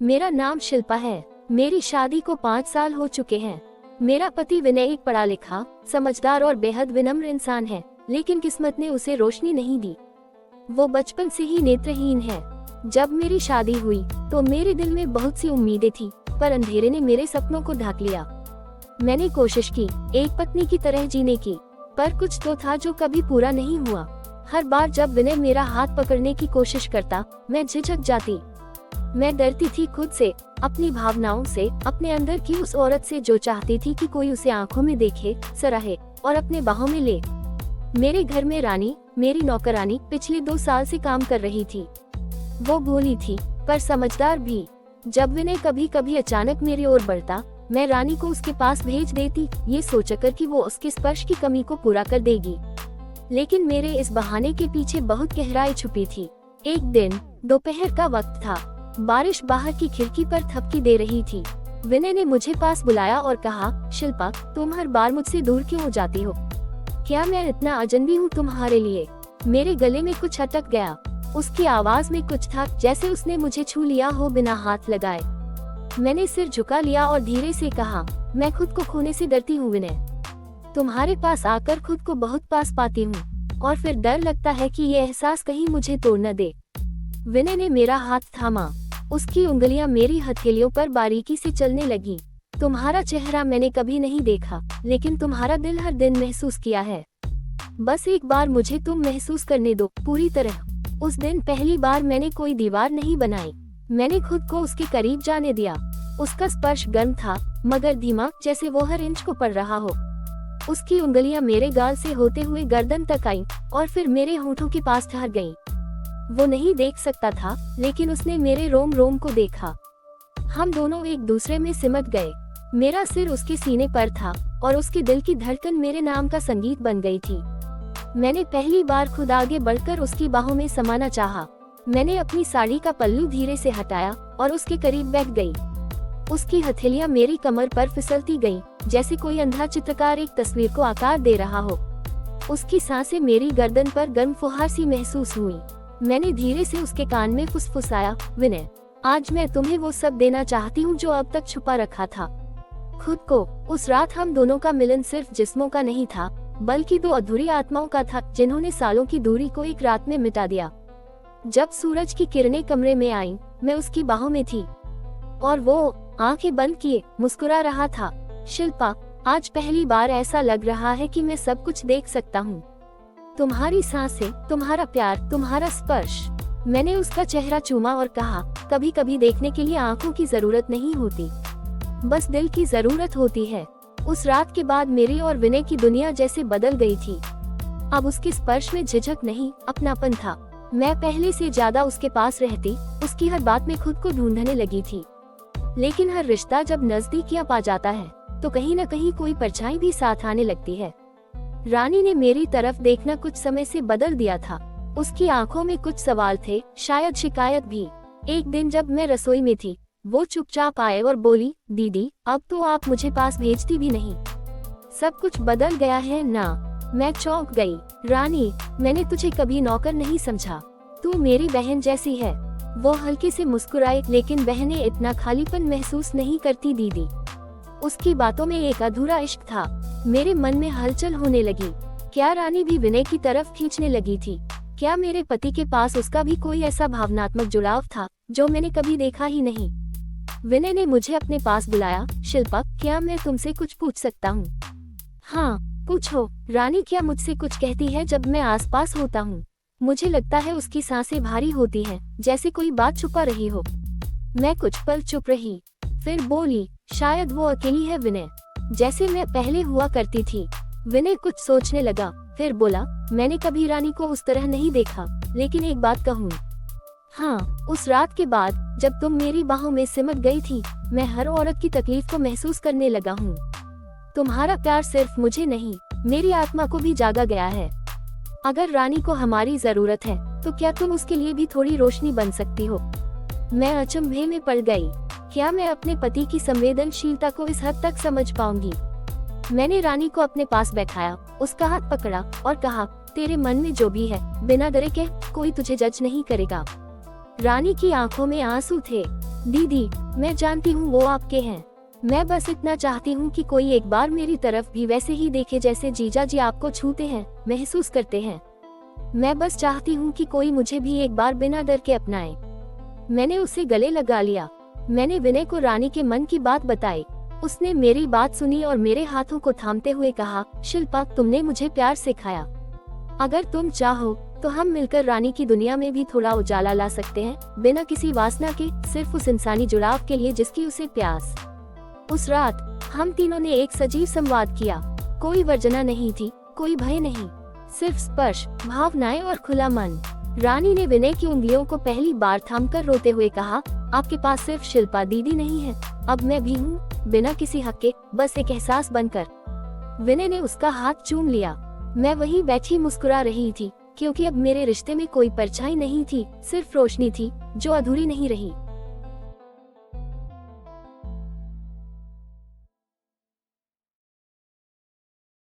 मेरा नाम शिल्पा है। मेरी शादी को 5 साल हो चुके हैं। मेरा पति विनय एक पढ़ा लिखा, समझदार और बेहद विनम्र इंसान है, लेकिन किस्मत ने उसे रोशनी नहीं दी। वो बचपन से ही नेत्रहीन है। जब मेरी शादी हुई तो मेरे दिल में बहुत सी उम्मीदें थी, पर अंधेरे ने मेरे सपनों को ढक लिया। मैंने कोशिश की एक पत्नी की तरह जीने की, पर कुछ तो था जो कभी पूरा नहीं हुआ। हर बार जब विनय मेरा हाथ पकड़ने की कोशिश करता, मैं झिझक जाती। मैं डरती थी खुद से, अपनी भावनाओं से, अपने अंदर की उस औरत से जो चाहती थी कि कोई उसे आंखों में देखे, सराहे और अपने बाहों में ले। मेरे घर में रानी, मेरी नौकरानी, पिछले 2 साल से काम कर रही थी। वो भोली थी पर समझदार भी। जब विनय कभी कभी अचानक मेरी ओर बढ़ता, मैं रानी को उसके पास भेज देती, ये सोचकर कि वो उसके स्पर्श की कमी को पूरा कर देगी। लेकिन मेरे इस बहाने के पीछे बहुत गहराई छुपी थी। एक दिन दोपहर का वक्त था। बारिश बाहर की खिड़की पर थपकी दे रही थी। विनय ने मुझे पास बुलाया और कहा, शिल्पा, तुम हर बार मुझसे दूर क्यों हो जाती हो? क्या मैं इतना अजनबी हूँ तुम्हारे लिए? मेरे गले में कुछ अटक गया। उसकी आवाज में कुछ था, जैसे उसने मुझे छू लिया हो बिना हाथ लगाए। मैंने सिर झुका लिया और धीरे से कहा, मैं खुद को खोने से डरती हूँ विनय। तुम्हारे पास आकर खुद को बहुत पास पाती हूँ और फिर डर लगता है कि ये एहसास कहीं मुझे तोड़ न दे। विनय ने मेरा हाथ थामा। उसकी उंगलियां मेरी हथेलियों पर बारीकी से चलने लगी। तुम्हारा चेहरा मैंने कभी नहीं देखा, लेकिन तुम्हारा दिल हर दिन महसूस किया है। बस एक बार मुझे तुम महसूस करने दो, पूरी तरह। उस दिन पहली बार मैंने कोई दीवार नहीं बनाई। मैंने खुद को उसके करीब जाने दिया। उसका स्पर्श गर्म था, मगर धीमा, जैसे वो हर इंच को पढ़ रहा हो। उसकी उंगलियां मेरे गाल से होते हुए गर्दन तक आईं और फिर मेरे होठों के पास ठहर गईं। वो नहीं देख सकता था, लेकिन उसने मेरे रोम रोम को देखा। हम दोनों एक दूसरे में सिमट गए। मेरा सिर उसके सीने पर था और उसके दिल की धड़कन मेरे नाम का संगीत बन गई थी। मैंने पहली बार खुद आगे बढ़कर उसकी बाहों में समाना चाहा। मैंने अपनी साड़ी का पल्लू धीरे से हटाया और उसके करीब बैठ गई। उसकी हथेलियां मेरी कमर पर फिसलती गईं, जैसे कोई अंधा चित्रकार एक तस्वीर को आकार दे रहा हो। उसकी सांसें मेरी गर्दन पर गर्म फुहार सी महसूस हुई। मैंने धीरे से उसके कान में फुसफुसाया, विनय, आज मैं तुम्हें वो सब देना चाहती हूँ जो अब तक छुपा रखा था। खुद को। उस रात हम दोनों का मिलन सिर्फ जिस्मों का नहीं था, बल्कि 2 अधूरी आत्माओं का था, जिन्होंने सालों की दूरी को एक रात में मिटा दिया। जब सूरज की किरणें कमरे में आईं, मैं उसकी बाहों में थी और वो आंखें बंद किए मुस्कुरा रहा था। शिल्पा, आज पहली बार ऐसा लग रहा है कि मैं सब कुछ देख सकता हूँ। तुम्हारी सांसें, तुम्हारा प्यार, तुम्हारा स्पर्श। मैंने उसका चेहरा चूमा और कहा, कभी कभी देखने के लिए आंखों की जरूरत नहीं होती, बस दिल की जरूरत होती है। उस रात के बाद मेरी और विनय की दुनिया जैसे बदल गई थी। अब उसके स्पर्श में झिझक नहीं, अपनापन था। मैं पहले से ज्यादा उसके पास रहती, उसकी हर बात में खुद को ढूंढने लगी थी। लेकिन हर रिश्ता जब नजदीकियां पा जाता है, तो कहीं न कहीं कोई परछाई भी साथ आने लगती है। रानी ने मेरी तरफ देखना कुछ समय से बदल दिया था। उसकी आंखों में कुछ सवाल थे, शायद शिकायत भी। एक दिन जब मैं रसोई में थी, वो चुपचाप आए और बोली, दीदी, अब तो आप मुझे पास भेजती भी नहीं। सब कुछ बदल गया है ना? मैं चौंक गई। रानी, मैंने तुझे कभी नौकर नहीं समझा, तू मेरी बहन जैसी है। वो हल्के से मुस्कुराए, लेकिन बहनें इतना खालीपन महसूस नहीं करती दीदी। उसकी बातों में एक अधूरा इश्क था। मेरे मन में हलचल होने लगी। क्या रानी भी विनय की तरफ खींचने लगी थी? क्या मेरे पति के पास उसका भी कोई ऐसा भावनात्मक जुड़ाव था जो मैंने कभी देखा ही नहीं? विनय ने मुझे अपने पास बुलाया। शिल्पा, क्या मैं तुमसे कुछ पूछ सकता हूँ? हाँ, पूछो। रानी क्या मुझसे कुछ कहती है जब मैं आसपास होता हूँ? मुझे लगता है उसकी सांसें भारी होती हैं, जैसे कोई बात छुपा रही हो। मैं कुछ पल चुप रही, फिर बोली, शायद वो अकेली है विनय, जैसे मैं पहले हुआ करती थी। विनय कुछ सोचने लगा, फिर बोला, मैंने कभी रानी को उस तरह नहीं देखा, लेकिन एक बात कहूँ। हाँ, उस रात के बाद जब तुम मेरी बाहों में सिमट गई थी, मैं हर औरत की तकलीफ को महसूस करने लगा हूँ। तुम्हारा प्यार सिर्फ मुझे नहीं, मेरी आत्मा को भी जागा गया है। अगर रानी को हमारी जरूरत है, तो क्या तुम उसके लिए भी थोड़ी रोशनी बन सकती हो? मैं अचंभे में पड़ गई। क्या मैं अपने पति की संवेदनशीलता को इस हद तक समझ पाऊंगी? मैंने रानी को अपने पास बैठाया, उसका हाथ पकड़ा और कहा, तेरे मन में जो भी है, बिना डरे कह, कोई तुझे जज नहीं करेगा। रानी की आंखों में आंसू थे। दीदी, मैं जानती हूँ वो आपके हैं। मैं बस इतना चाहती हूँ कि कोई एक बार मेरी तरफ भी वैसे ही देखे जैसे जीजा जी आपको छूते हैं, महसूस करते हैं। मैं बस चाहती हूँ कि कोई मुझे भी एक बार बिना डर के अपनाए। मैंने उसे गले लगा लिया। मैंने विनय को रानी के मन की बात बताई। उसने मेरी बात सुनी और मेरे हाथों को थामते हुए कहा, शिल्पा, तुमने मुझे प्यार सिखाया। अगर तुम चाहो तो हम मिलकर रानी की दुनिया में भी थोड़ा उजाला ला सकते हैं, बिना किसी वासना के, सिर्फ उस इंसानी जुड़ाव के लिए जिसकी उसे प्यास। उस रात हम तीनों ने एक सजीव संवाद किया। कोई वर्जना नहीं थी, कोई भय नहीं, सिर्फ स्पर्श, भावनाएं और खुला मन। रानी ने विनय की उंगलियों को पहली बार थामकर रोते हुए कहा, आपके पास सिर्फ शिल्पा दीदी नहीं है, अब मैं भी हूँ, बिना किसी हक के, बस एक एहसास बनकर। विनय ने उसका हाथ चूम लिया। मैं वहीं बैठी मुस्कुरा रही थी, क्योंकि अब मेरे रिश्ते में कोई परछाई नहीं थी, सिर्फ रोशनी थी जो अधूरी नहीं रही।